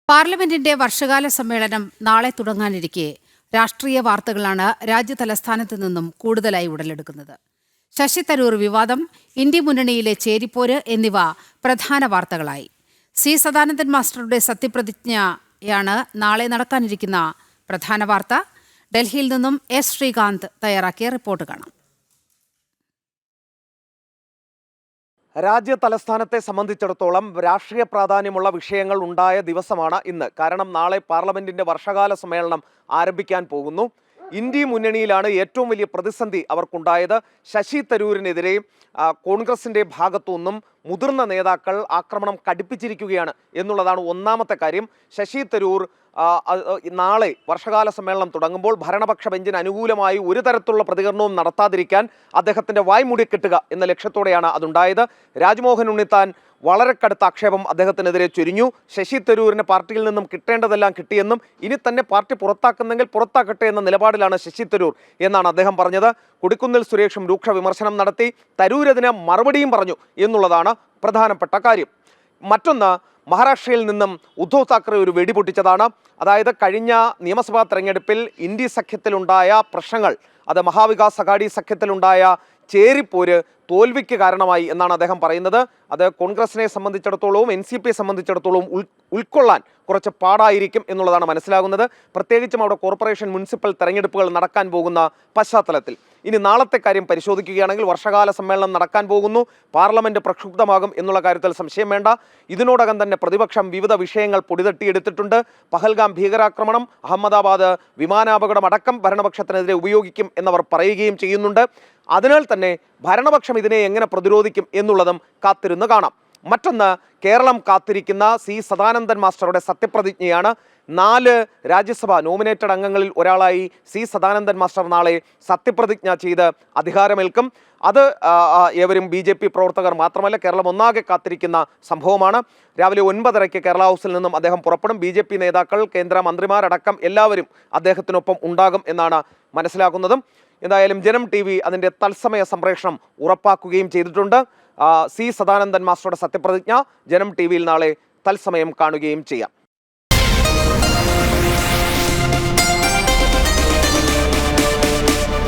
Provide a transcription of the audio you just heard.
പാർലമെന്റിന്റെ വർഷകാല സമ്മേളനം നാളെ തുടങ്ങാനിരിക്കെ രാഷ്ട്രീയ വാർത്തകളാണ് രാജ്യതലസ്ഥാനത്ത് നിന്നും കൂടുതലായി ഉടലെടുക്കുന്നത്. ശശി തരൂർ വിവാദം, ഇന്ത്യ മുന്നണിയിലെ ചേരിപ്പോര് എന്നിവ പ്രധാന വാർത്തകളായി. സി സദാനന്ദൻ മാസ്റ്ററുടെ സത്യപ്രതിജ്ഞയാണ് നാളെ നടക്കാനിരിക്കുന്ന പ്രധാന വാർത്ത. ഡൽഹിയിൽ നിന്നും എസ് ശ്രീകാന്ത് തയ്യാറാക്കിയ റിപ്പോർട്ട് കാണാം. രാജ്യ തലസ്ഥാനത്തെ സംബന്ധിച്ചിടത്തോളം രാഷ്ട്രീയ പ്രാധാന്യമുള്ള വിഷയങ്ങൾ ഉണ്ടായ ദിവസമാണ് ഇന്ന്. കാരണം നാളെ പാർലമെന്റിന്റെ വർഷകാല സമ്മേളനം ആരംഭിക്കാൻ പോകുന്നു. ഇന്ത്യ മുന്നണിയിലാണ് ഏറ്റവും വലിയ പ്രതിസന്ധി അവർക്കുണ്ടായത്. ശശി തരൂരിനെതിരെ കോൺഗ്രസിന്റെ ഭാഗത്തുനിന്നും മുതിർന്ന നേതാക്കൾ ആക്രമണം കടുപ്പിച്ചിരിക്കുകയാണ് എന്നുള്ളതാണ് ഒന്നാമത്തെ കാര്യം. ശശി തരൂർ നാളെ വർഷകാല സമ്മേളനം തുടങ്ങുമ്പോൾ ഭരണപക്ഷ ബെഞ്ചിന് അനുകൂലമായി ഒരു തരത്തിലുള്ള പ്രതികരണവും നടത്താതിരിക്കാൻ അദ്ദേഹത്തിന്റെ വായ്മൂടി കെട്ടുക എന്ന ലക്ഷ്യത്തോടെയാണ് അതുണ്ടായത്. രാജ്മോഹൻ ഉണ്ണിത്താൻ വളരെ കടുത്ത ആക്ഷേപം അദ്ദേഹത്തിനെതിരെ ചൊരിഞ്ഞു. ശശി തരൂരിന് പാർട്ടിയിൽ നിന്നും കിട്ടേണ്ടതെല്ലാം കിട്ടിയെന്നും ഇനി തന്നെ പാർട്ടി പുറത്താക്കുന്നെങ്കിൽ പുറത്താക്കട്ടെ എന്ന നിലപാടിലാണ് ശശി തരൂർ എന്നാണ് അദ്ദേഹം പറഞ്ഞത്. കൊടിക്കുന്നിൽ സുരേഷും രൂക്ഷ വിമർശനം നടത്തി. തരൂരതിന് മറുപടിയും പറഞ്ഞു എന്നുള്ളതാണ് പ്രധാനപ്പെട്ട കാര്യം. മറ്റൊന്ന്, മഹാരാഷ്ട്രയിൽ നിന്നും ഉദ്ധവ് താക്കറെ ഒരു വെടിപൊട്ടിച്ചതാണ്. അതായത് കഴിഞ്ഞ നിയമസഭാ തെരഞ്ഞെടുപ്പിൽ ഇന്ത്യ സഖ്യത്തിലുണ്ടായ പ്രശ്നങ്ങൾ, അത് മഹാവികാസ് അഘാടി സഖ്യത്തിലുണ്ടായ ചേരിപ്പോര് തോൽവിക്ക് കാരണമായി എന്നാണ് അദ്ദേഹം പറയുന്നത്. അത് കോൺഗ്രസിനെ സംബന്ധിച്ചിടത്തോളവും NCPയെ സംബന്ധിച്ചിടത്തോളവും ഉൾക്കൊള്ളാൻ കുറച്ച് പാടായിരിക്കും എന്നുള്ളതാണ് മനസ്സിലാകുന്നത്. പ്രത്യേകിച്ചും അവിടെ കോർപ്പറേഷൻ മുനിസിപ്പൽ തെരഞ്ഞെടുപ്പുകൾ നടക്കാൻ പോകുന്ന പശ്ചാത്തലത്തിൽ. ഇനി നാളത്തെ കാര്യം പരിശോധിക്കുകയാണെങ്കിൽ വർഷകാല സമ്മേളനം നടക്കാൻ പോകുന്നു. പാർലമെന്റ് പ്രക്ഷുബ്ധമാകും എന്നുള്ള കാര്യത്തിൽ സംശയം വേണ്ട. ഇതിനോടകം തന്നെ പ്രതിപക്ഷം വിവിധ വിഷയങ്ങൾ പൊടിതട്ടിയെടുത്തിട്ടുണ്ട്. പഹൽഗാം ഭീകരാക്രമണം, അഹമ്മദാബാദ് വിമാനാപകടം അടക്കം ഭരണപക്ഷത്തിനെതിരെ ഉപയോഗിക്കും എന്നവർ പറയുകയും ചെയ്യുന്നുണ്ട്. അതിനാൽ തന്നെ ഭരണപക്ഷം ഇതിനെ എങ്ങനെ പ്രതിരോധിക്കും എന്നുള്ളതും കാത്തിരുന്ന് കാണാം. മറ്റൊന്ന്, കേരളം കാത്തിരിക്കുന്ന സി സദാനന്ദൻ മാസ്റ്ററുടെ സത്യപ്രതിജ്ഞയാണ്. 4 രാജ്യസഭ നോമിനേറ്റഡ് അംഗങ്ങളിൽ ഒരാളായി സി സദാനന്ദൻ മാസ്റ്റർ നാളെ സത്യപ്രതിജ്ഞ ചെയ്ത് അധികാരമേൽക്കും. അത് ഏവരും BJP പ്രവർത്തകർ മാത്രമല്ല, കേരളം ഒന്നാകെ കാത്തിരിക്കുന്ന സംഭവമാണ്. രാവിലെ 9:30 കേരള ഹൗസിൽ നിന്നും അദ്ദേഹം പുറപ്പെടും. BJP നേതാക്കൾ, കേന്ദ്രമന്ത്രിമാരടക്കം എല്ലാവരും അദ്ദേഹത്തിനൊപ്പം ഉണ്ടാകും എന്നാണ് മനസ്സിലാക്കുന്നതും. എന്തായാലും ജനം TV അതിൻ്റെ തത്സമയ സംപ്രേഷണം ഉറപ്പാക്കുകയും ചെയ്തിട്ടുണ്ട്. സി സദാനന്ദൻ മാസ്റ്ററുടെ സത്യപ്രതിജ്ഞ ജനം TVയിൽ നാളെ തത്സമയം കാണുകയും ചെയ്യാം.